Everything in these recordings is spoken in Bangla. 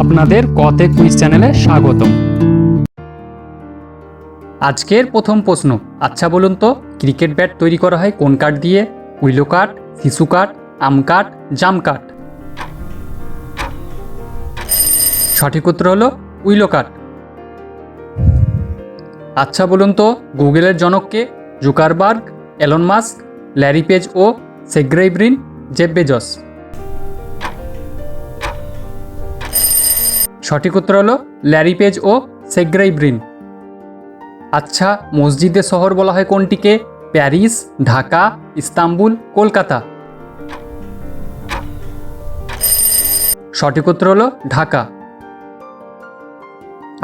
আপনাদের কতে কুইজ চ্যানেলে স্বাগতম। আজকের প্রথম প্রশ্ন, আচ্ছা বলুন তো ক্রিকেট ব্যাট তৈরি করা হয় কোন কাঠ দিয়ে? উইলো কাঠ, শিশু কাঠ, আম কাঠ, জাম কাঠ। সঠিক উত্তর হলো উইলো কাঠ। আচ্ছা বলুন তো গুগলের জনক কে? Zuckerberg, Elon Musk, Larry Page ও সের্গেই ব্রিন, জেফ বেজোস। সঠিক উত্তর হলো ল্যারি পেজ ও সের্গেই ব্রিন। আচ্ছা মসজিদের শহর বলা হয় কোনটিকে? Paris, Dhaka, Istanbul, Kolkata. সঠিক উত্তর হলো ঢাকা।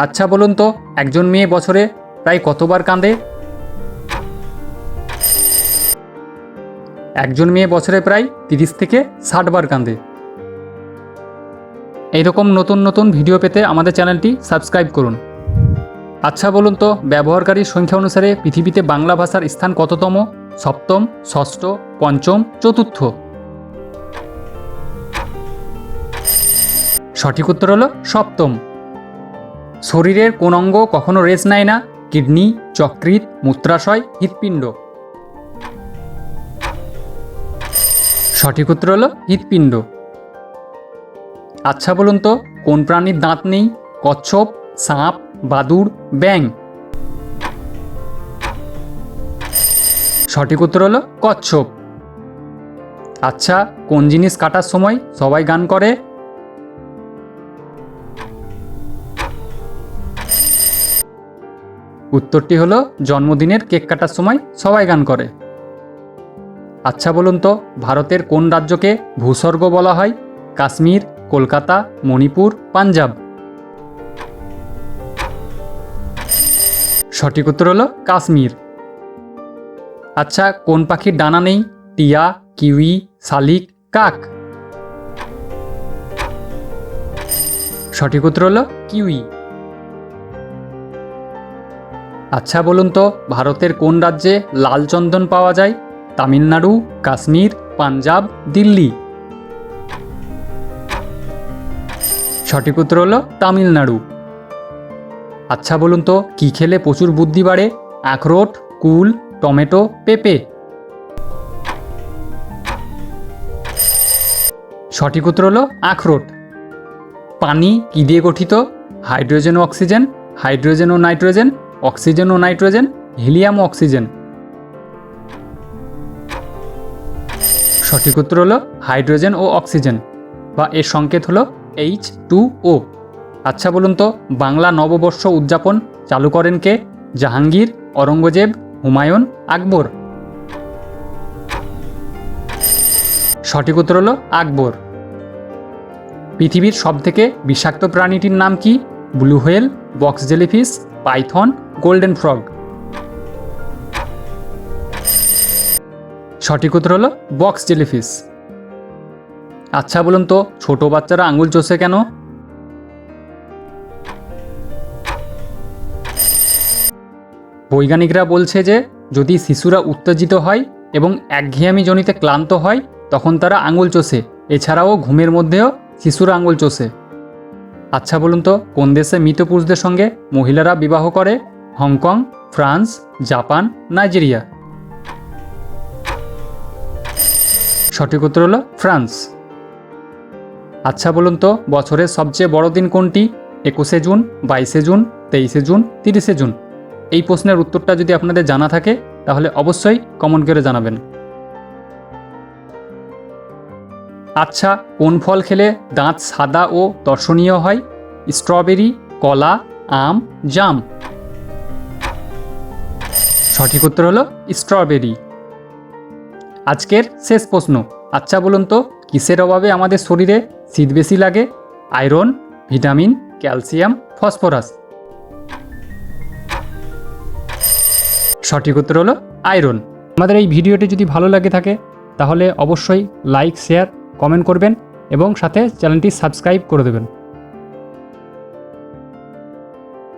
আচ্ছা বলুন তো একজন মেয়ে বছরে প্রায় কতবার কাঁদে? একজন মেয়ে বছরে প্রায় 30 থেকে 60 বার কাঁদে। এইরকম নতুন নতুন ভিডিও পেতে আমাদের চ্যানেলটি সাবস্ক্রাইব করুন। আচ্ছা বলুন তো ব্যবহারকারীর সংখ্যা অনুসারে পৃথিবীতে বাংলা ভাষার স্থান কততম? সপ্তম, ষষ্ঠ, পঞ্চম, চতুর্থ। সঠিক উত্তর হলো সপ্তম। শরীরের কোন অঙ্গ কখনো রেস্ট নেয় না? কিডনি, যকৃৎ, মূত্রাশয়, হৃৎপিণ্ড। সঠিক উত্তর হলো হৃৎপিণ্ড। আচ্ছা বলুন তো কোন প্রাণীর দাঁত নেই? কচ্ছপ, সাপ, বাদুড়, ব্যাঙ। সঠিক উত্তর হলো কচ্ছপ। আচ্ছা কোন জিনিস কাটার সময় সবাই গান করে? উত্তরটি হলো জন্মদিনের কেক কাটার সময় সবাই গান করে। আচ্ছা বলুন তো ভারতের কোন রাজ্যকে ভূস্বর্গ বলা হয়? কাশ্মীর, কলকাতা, মণিপুর, পাঞ্জাব। সঠিক উত্তর হলো কাশ্মীর। আচ্ছা কোন পাখির ডানা নেই? টিয়া, কিউই, শালিক, কাক। সঠিক উত্তর হলো কিউই। আচ্ছা বলুন তো ভারতের কোন রাজ্যে লাল চন্দন পাওয়া যায়? তামিলনাড়ু, কাশ্মীর, পাঞ্জাব, দিল্লি। সঠিক উত্তর হলো তামিলনাড়ু। আচ্ছা বলুন তো কি খেলে প্রচুর বুদ্ধি বাড়ে? আখরোট, কুল, টমেটো, পেঁপে। সঠিক উত্তর হলো আখরোট। পানি কি দিয়ে গঠিত? হাইড্রোজেন ও অক্সিজেন, হাইড্রোজেন ও নাইট্রোজেন, অক্সিজেন ও নাইট্রোজেন, হিলিয়াম ও অক্সিজেন। সঠিক উত্তর হলো হাইড্রোজেন ও অক্সিজেন, বা এর সংকেত হলো H2O। আচ্ছা বলুন তো বাংলা নববর্ষ উদযাপন চালু করেন কে? জাহাঙ্গীর, অরঙ্গজেব, হুমায়ুন, আকবর। সঠিক উত্তর হলো আকবর। পৃথিবীর সবথেকে বিষাক্ত প্রাণীটির নাম কি? Blue whale, box jellyfish, python, golden frog. সঠিক উত্তর হলো বক্স জেলিফিশ। আচ্ছা বলুন তো ছোট বাচ্চারা আঙুল চষে কেন? বৈজ্ঞানিকরা বলছে যে যদি শিশুরা উত্তেজিত হয় এবং একঘেয়েমি জনিতে ক্লান্ত হয় তখন তারা আঙুল চষে। এছাড়াও ঘুমের মধ্যেও শিশুরা আঙুল চষে। আচ্ছা বলুন তো কোন দেশে মৃত পুরুষদের সঙ্গে মহিলারা বিবাহ করে? Hong Kong, France, Japan, Nigeria. সঠিক উত্তর হলো ফ্রান্স। আচ্ছা বলুন তো বছরের সবচেয়ে বড় দিন কোনটি? 21শে জুন, 22শে জুন, 23শে জুন, 30শে জুন। এই প্রশ্নের উত্তরটা যদি আপনাদের জানা থাকে তাহলে অবশ্যই কমেন্ট করে জানাবেন। আচ্ছা কোন ফল খেলে দাঁত সাদা ও দর্শনীয় হয়? স্ট্রবেরি, কলা, আম, জাম। সঠিক উত্তর হলো স্ট্রবেরি। আজকের শেষ প্রশ্ন, আচ্ছা বলুন তো কিসের অভাবে আমাদের শরীরে শীত বেশি লাগে? Iron, vitamin, calcium, phosphorus. সঠিক উত্তর হলো আয়রন। আমাদের এই ভিডিওটি যদি ভালো লাগে থাকে তাহলে অবশ্যই লাইক, শেয়ার, কমেন্ট করবেন এবং সাথে চ্যানেলটি সাবস্ক্রাইব করে দেবেন।